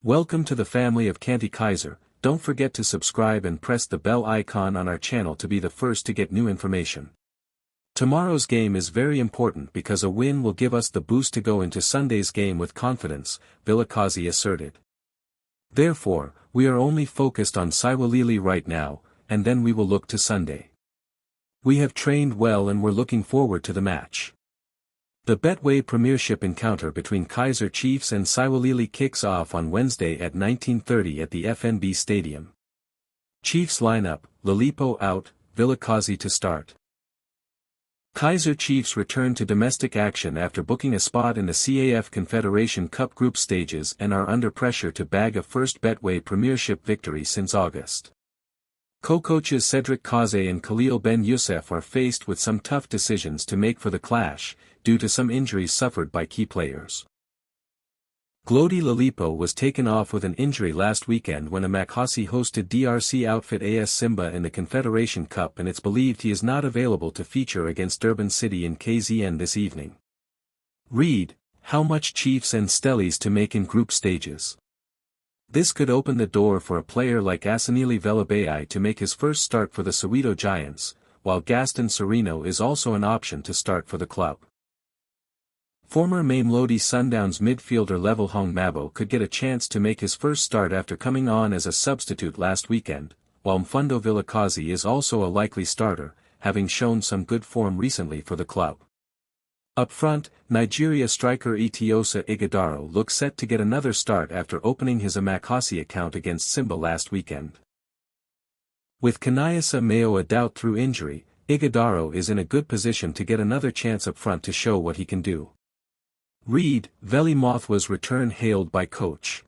Welcome to the family of KAIZER. Don't forget to subscribe and press the bell icon on our channel to be the first to get new information. Tomorrow's game is very important because a win will give us the boost to go into Sunday's game with confidence, Vilakazi asserted. Therefore, we are only focused on Siwalili right now, and then we will look to Sunday. We have trained well and we're looking forward to the match. The Betway Premiership encounter between KAIZER Chiefs and Siwalili kicks off on Wednesday at 19:30 at the FNB Stadium. Chiefs lineup: Lilipo out, Vilakazi to start. KAIZER Chiefs return to domestic action after booking a spot in the CAF Confederation Cup group stages and are under pressure to bag a first Betway Premiership victory since August. Co-coaches Cedric Kaze and Khalil Ben Youssef are faced with some tough decisions to make for the clash, due to some injuries suffered by key players. Glody Lilipo was taken off with an injury last weekend when Amakasi hosted DRC outfit AS Simba in the Confederation Cup, and it's believed he is not available to feature against Durban City in KZN this evening. Read, how much Chiefs and Stellies to make in group stages. This could open the door for a player like Asanili Velabei to make his first start for the Soweto Giants, while Gaston Sereno is also an option to start for the club. Former mamelodi Sundowns midfielder Levellhong Mabo could get a chance to make his first start after coming on as a substitute last weekend, while Mfundo Vilakazi is also a likely starter, having shown some good form recently for the club. Up front, Nigeria striker Itiosa Ighodaro looks set to get another start after opening his Amakasi account against Simba last weekend. With Kanayasa Mayo a doubt through injury, Ighodaro is in a good position to get another chance up front to show what he can do. Read, Veli Mothwa's return hailed by coach.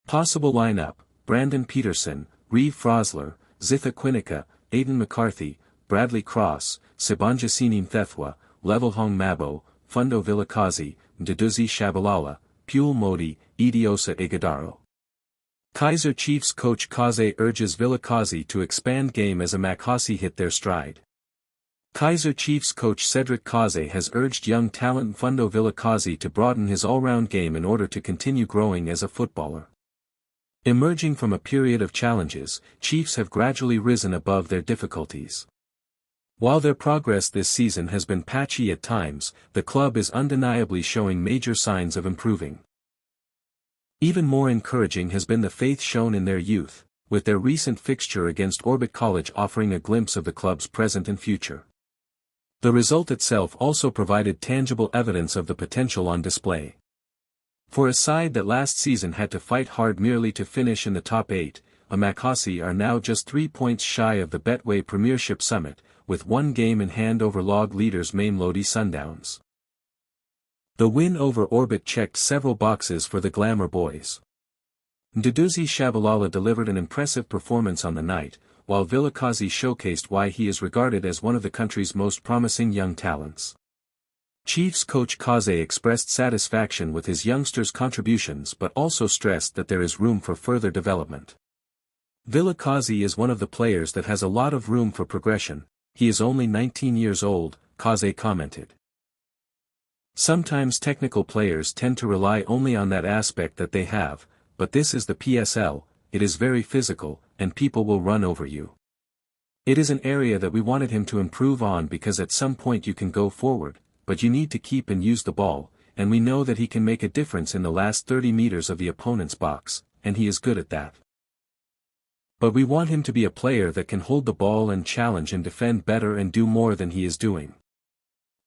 Possible lineup: Brandon Peterson, Reeve Frosler, Zitha Quinica, Aidan McCarthy, Bradley Cross, Sibanjasini Mthethwa, Levellhong Mabo, Mfundo Vilakazi, Mduduzi Shabalala, Pule Modi, Idiosa Ighodaro. KAIZER Chiefs coach Kaze urges Vilakazi to expand game as Amakasi hit their stride. KAIZER Chiefs coach Cedric Kaze has urged young talent Mfundo Vilakazi to broaden his all-round game in order to continue growing as a footballer. Emerging from a period of challenges, Chiefs have gradually risen above their difficulties. While their progress this season has been patchy at times, the club is undeniably showing major signs of improving. Even more encouraging has been the faith shown in their youth, with their recent fixture against Orbit College offering a glimpse of the club's present and future. The result itself also provided tangible evidence of the potential on display. For a side that last season had to fight hard merely to finish in the top 8, Amakasi are now just 3 points shy of the Betway Premiership summit, with one game in hand over log leaders Mamelodi Sundowns. The win over Orbit checked several boxes for the Glamour boys. Mduduzi Shabalala delivered an impressive performance on the night, while Vilakazi showcased why he is regarded as one of the country's most promising young talents. Chiefs coach Kaze expressed satisfaction with his youngsters' contributions but also stressed that there is room for further development. Vilakazi is one of the players that has a lot of room for progression. He is only 19 years old, Kaze commented. Sometimes technical players tend to rely only on that aspect that they have, but this is the PSL, it is very physical, and people will run over you. It is an area that we wanted him to improve on because at some point you can go forward, but you need to keep and use the ball, and we know that he can make a difference in the last 30 meters of the opponent's box, and he is good at that. But we want him to be a player that can hold the ball and challenge and defend better and do more than he is doing.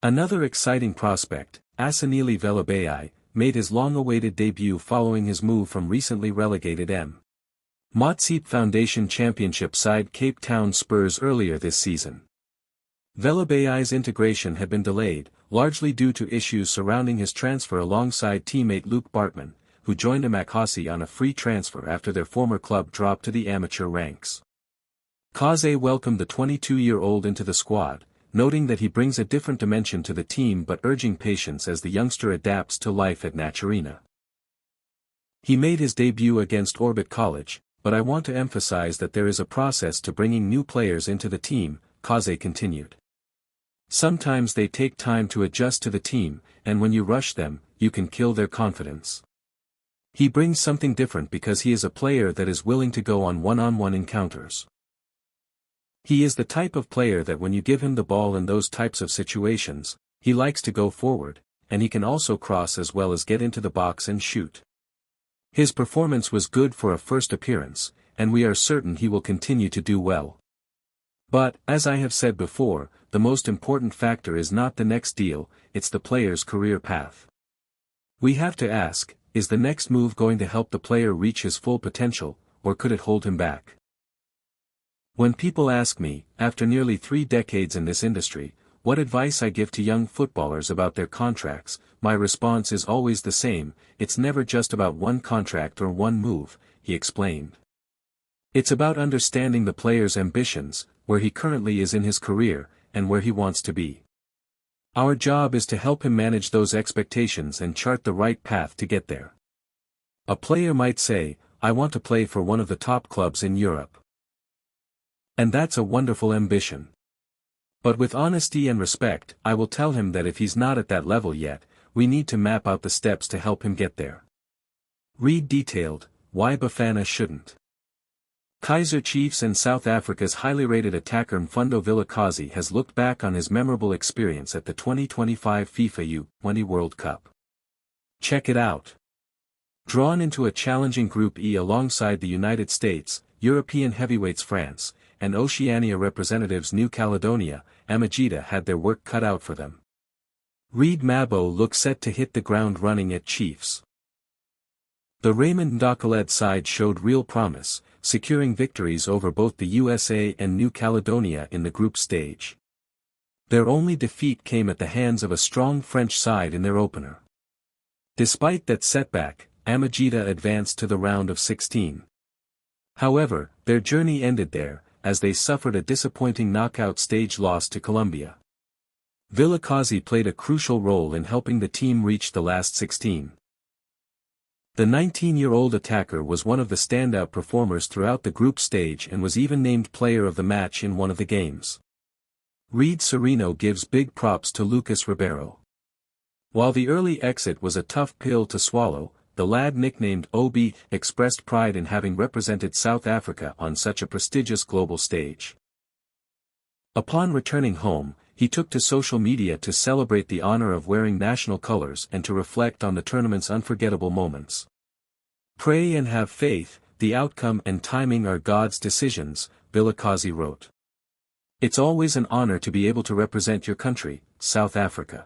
Another exciting prospect, Asanili Velabei, made his long-awaited debut following his move from recently relegated M. Motsepe Foundation Championship side Cape Town Spurs earlier this season. Velabei's integration had been delayed, largely due to issues surrounding his transfer alongside teammate Luke Bartman, who joined Amakasi on a free transfer after their former club dropped to the amateur ranks. Kaze welcomed the 22-year-old into the squad, noting that he brings a different dimension to the team but urging patience as the youngster adapts to life at Naturena. He made his debut against Orbit College, but I want to emphasize that there is a process to bringing new players into the team, Kaze continued. Sometimes they take time to adjust to the team, and when you rush them, you can kill their confidence. He brings something different because he is a player that is willing to go on one-on-one encounters. He is the type of player that when you give him the ball in those types of situations, he likes to go forward, and he can also cross as well as get into the box and shoot. His performance was good for a first appearance, and we are certain he will continue to do well. But, as I have said before, the most important factor is not the next deal, it's the player's career path. We have to ask, is the next move going to help the player reach his full potential, or could it hold him back? When people ask me, after nearly 3 decades in this industry, what advice I give to young footballers about their contracts, my response is always the same: it's never just about one contract or one move, he explained. It's about understanding the player's ambitions, where he currently is in his career, and where he wants to be. Our job is to help him manage those expectations and chart the right path to get there. A player might say, I want to play for one of the top clubs in Europe. And that's a wonderful ambition. But with honesty and respect, I will tell him that if he's not at that level yet, we need to map out the steps to help him get there. Read detailed, why Bafana shouldn't. KAIZER Chiefs and South Africa's highly rated attacker Mfundo Vilakazi has looked back on his memorable experience at the 2025 FIFA U20 World Cup. Check it out. Drawn into a challenging Group E alongside the United States, European heavyweights France, and Oceania representatives New Caledonia, Amagita had their work cut out for them. Reed Mabo look set to hit the ground running at Chiefs. The Raymond Ndakhaled side showed real promise, securing victories over both the USA and New Caledonia in the group stage. Their only defeat came at the hands of a strong French side in their opener. Despite that setback, Amagita advanced to the round of 16. However, their journey ended there, as they suffered a disappointing knockout stage loss to Colombia. Vilakazi played a crucial role in helping the team reach the last 16. The 19-year-old attacker was one of the standout performers throughout the group stage and was even named player of the match in one of the games. Reed Sereno gives big props to Lucas Ribeiro. While the early exit was a tough pill to swallow, the lad nicknamed Obi expressed pride in having represented South Africa on such a prestigious global stage. Upon returning home, he took to social media to celebrate the honor of wearing national colors and to reflect on the tournament's unforgettable moments. Pray and have faith, the outcome and timing are God's decisions, Vilakazi wrote. It's always an honor to be able to represent your country, South Africa.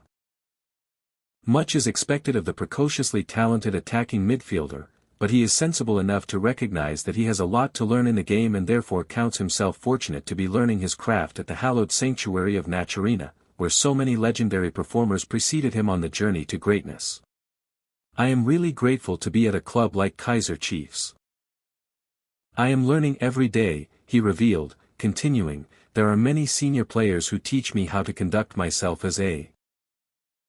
Much is expected of the precociously talented attacking midfielder, but he is sensible enough to recognize that he has a lot to learn in the game and therefore counts himself fortunate to be learning his craft at the hallowed sanctuary of Naturena, where so many legendary performers preceded him on the journey to greatness. I am really grateful to be at a club like KAIZER Chiefs. I am learning every day, he revealed, continuing, there are many senior players who teach me how to conduct myself as a